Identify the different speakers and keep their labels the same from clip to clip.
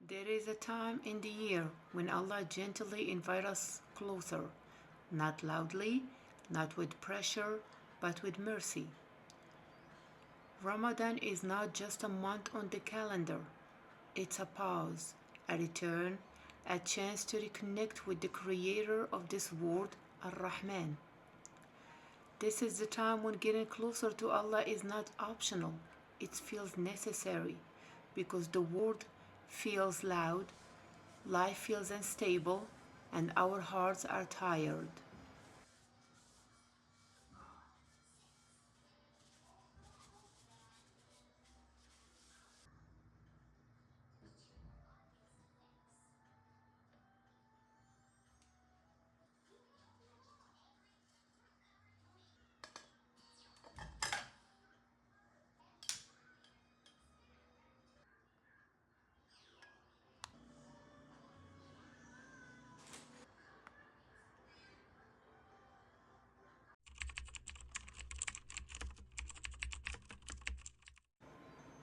Speaker 1: There is a time in the year when Allah gently invites us closer, not loudly, not with pressure, but with mercy. Ramadan is not just a month on the calendar, it's a pause, a return, a chance to reconnect with the creator of this world, Ar-Rahman. This is the time when getting closer to Allah is not optional, it feels necessary because the world feels loud, life feels unstable, and our hearts are tired.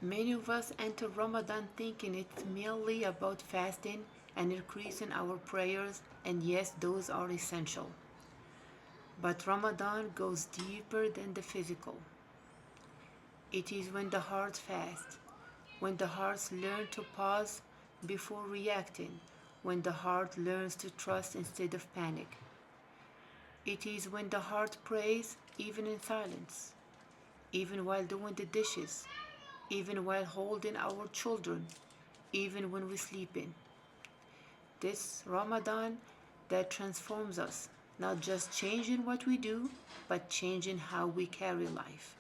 Speaker 1: Many of us enter Ramadan thinking it's merely about fasting and increasing our prayers, and yes, those are essential. But Ramadan goes deeper than the physical. It is when the heart fasts, when the heart learns to pause before reacting, when the heart learns to trust instead of panic. It is when the heart prays even in silence, even while doing the dishes, even while holding our children, even when we sleep in. This Ramadan that transforms us, not just changing what we do, but changing how we carry life.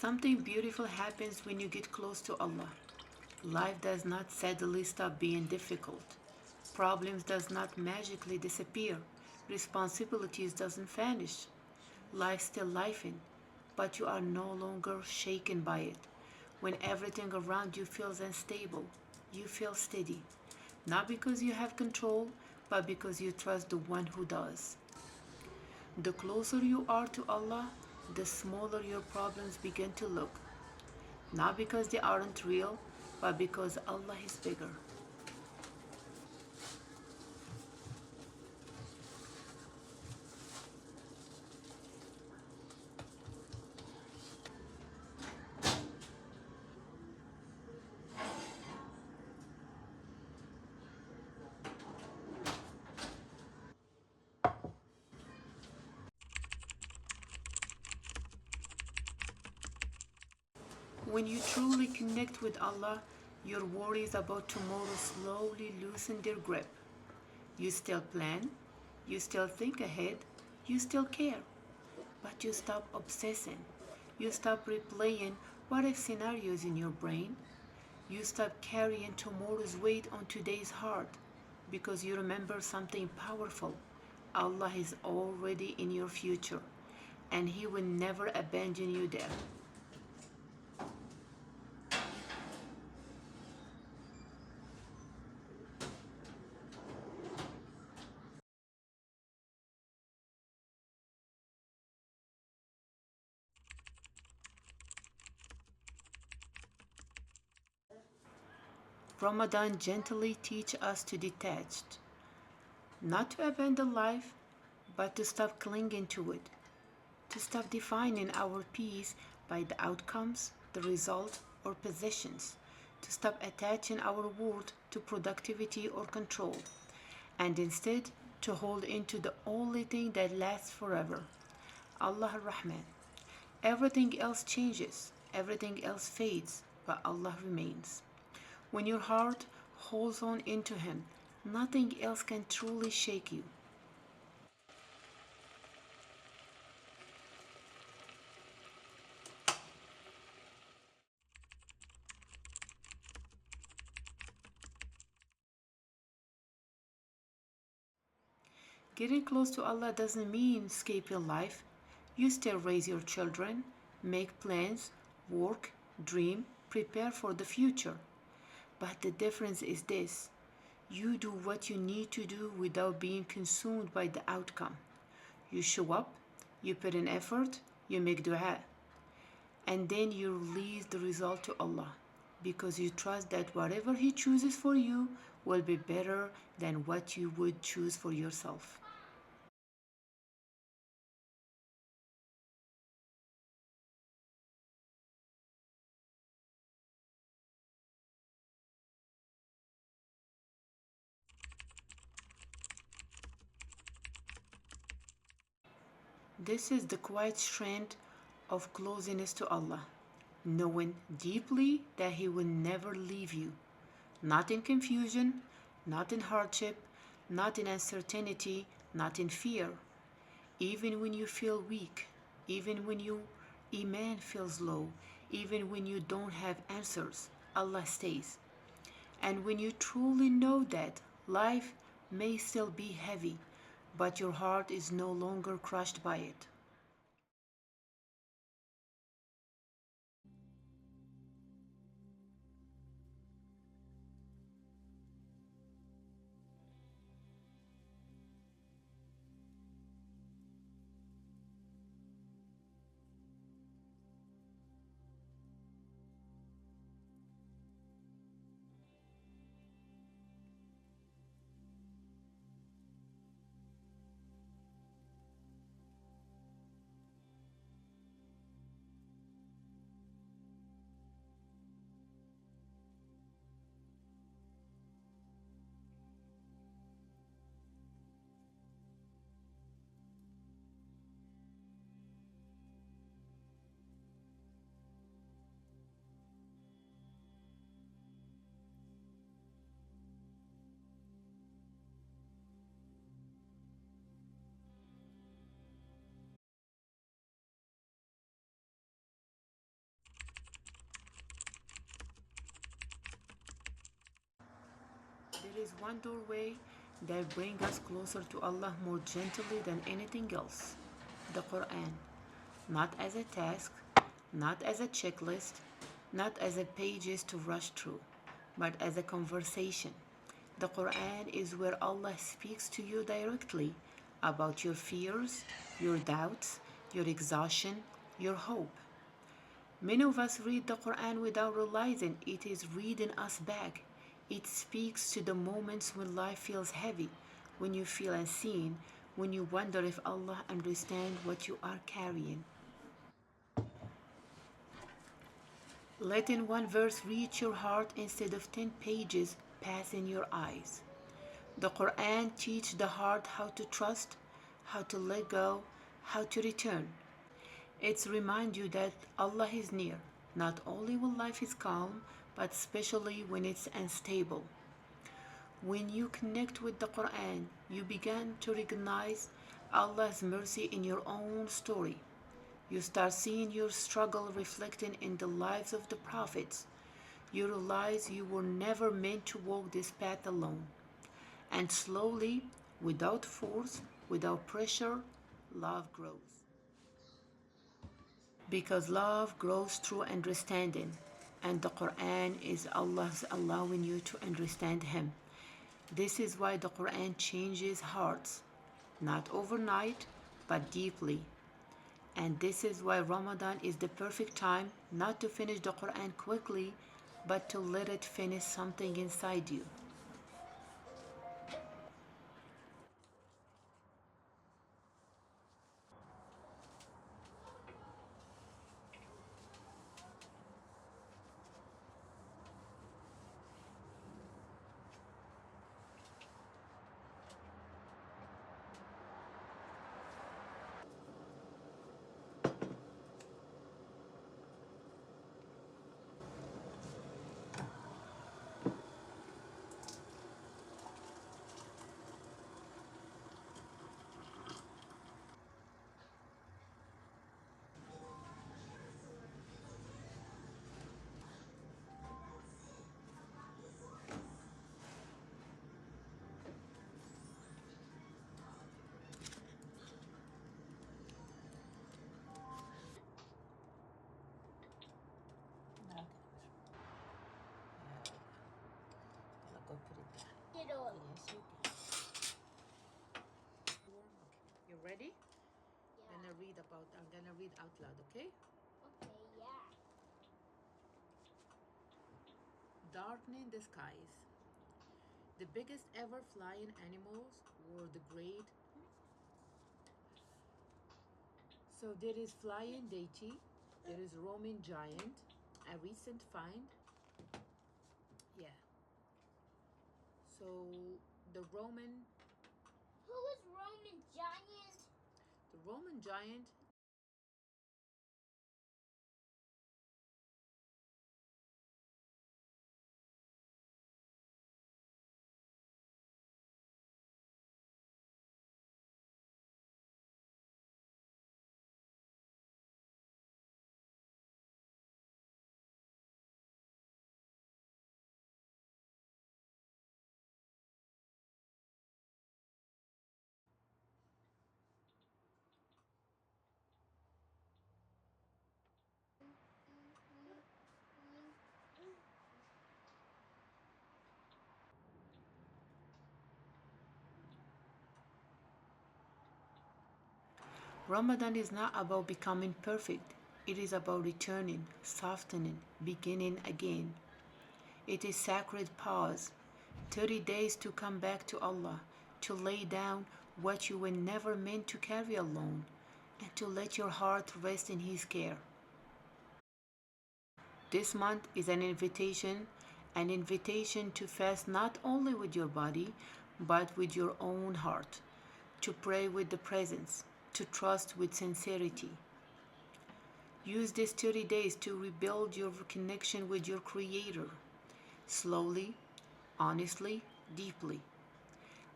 Speaker 1: Something beautiful happens when you get close to Allah. Life does not suddenly stop being difficult. Problems does not magically disappear. Responsibilities doesn't vanish. Life still lifing, but you are no longer shaken by it. When everything around you feels unstable, you feel steady. Not because you have control, but because you trust the one who does. The closer you are to Allah, the smaller your problems begin to look. Not because they aren't real, but because Allah is bigger. When you truly connect with Allah, your worries about tomorrow slowly loosen their grip. You still plan, you still think ahead, you still care, but you stop obsessing. You stop replaying what if scenarios in your brain. You stop carrying tomorrow's weight on today's heart because you remember something powerful. Allah is already in your future and He will never abandon you there. Ramadan gently teaches us to detach, not to abandon life, but to stop clinging to it, to stop defining our peace by the outcomes, the result, or possessions, to stop attaching our worth to productivity or control, and instead to hold into the only thing that lasts forever, Allah Ar-Rahman. Everything else changes, everything else fades, but Allah remains. When your heart holds on into Him, nothing else can truly shake you. Getting close to Allah doesn't mean escaping life. You still raise your children, make plans, work, dream, prepare for the future. But the difference is this: you do what you need to do without being consumed by the outcome. You show up, you put in effort, you make dua, and then you release the result to Allah because you trust that whatever He chooses for you will be better than what you would choose for yourself. This is the quiet strength of closeness to Allah, knowing deeply that He will never leave you, not in confusion, not in hardship, not in uncertainty, not in fear. Even when you feel weak, even when your iman feels low, even when you don't have answers, Allah stays. And when you truly know that, life may still be heavy, but your heart is no longer crushed by it. There is one doorway that brings us closer to Allah more gently than anything else: the Quran. Not as a task, not as a checklist, not as a pages to rush through, but as a conversation. The Quran is where Allah speaks to you directly about your fears, your doubts, your exhaustion, your hope. Many of us read the Quran without realizing it is reading us back. It speaks to the moments when life feels heavy, when you feel unseen, when you wonder if Allah understands what you are carrying. Letting one verse reach your heart instead of 10 pages passing your eyes. The Quran teaches the heart how to trust, how to let go, how to return. It's remind you that Allah is near, not only when life is calm, but especially when it's unstable. When you connect with the Quran, you begin to recognize Allah's mercy in your own story. You start seeing your struggle reflected in the lives of the prophets. You realize you were never meant to walk this path alone. And slowly, without force, without pressure, love grows. Because love grows through understanding, and the Quran is Allah's allowing you to understand Him. This is why the Quran changes hearts, not overnight, but deeply. And this is why Ramadan is the perfect time not to finish the Quran quickly, but to let it finish something inside you. I'm gonna read out loud, okay?
Speaker 2: Okay, yeah.
Speaker 1: Darkening the skies. The biggest ever flying animals were the great. So there is flying deity, there is Roman giant, a recent find. Yeah. So the Roman
Speaker 2: Who is Roman giant?
Speaker 1: the Roman giant Ramadan is not about becoming perfect. It is about returning, softening, beginning again. It is sacred pause. 30 days to come back to Allah, to lay down what you were never meant to carry alone, and to let your heart rest in His care. This month is an invitation to fast not only with your body, but with your own heart, to pray with the presence, to trust with sincerity. Use these 30 days to rebuild your connection with your Creator, slowly, honestly, deeply.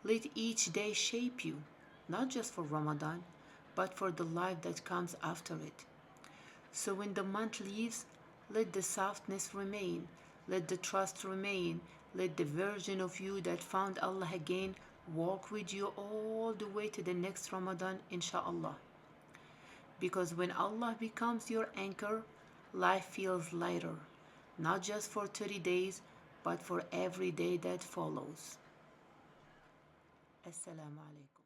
Speaker 1: Let each day shape you, not just for Ramadan, but for the life that comes after it. So when the month leaves, let the softness remain, let the trust remain, let the version of you that found Allah again walk with you all the way to the next Ramadan, inshallah. Because when Allah becomes your anchor, life feels lighter, not just for 30 days, but for every day that follows. Assalamu alaikum.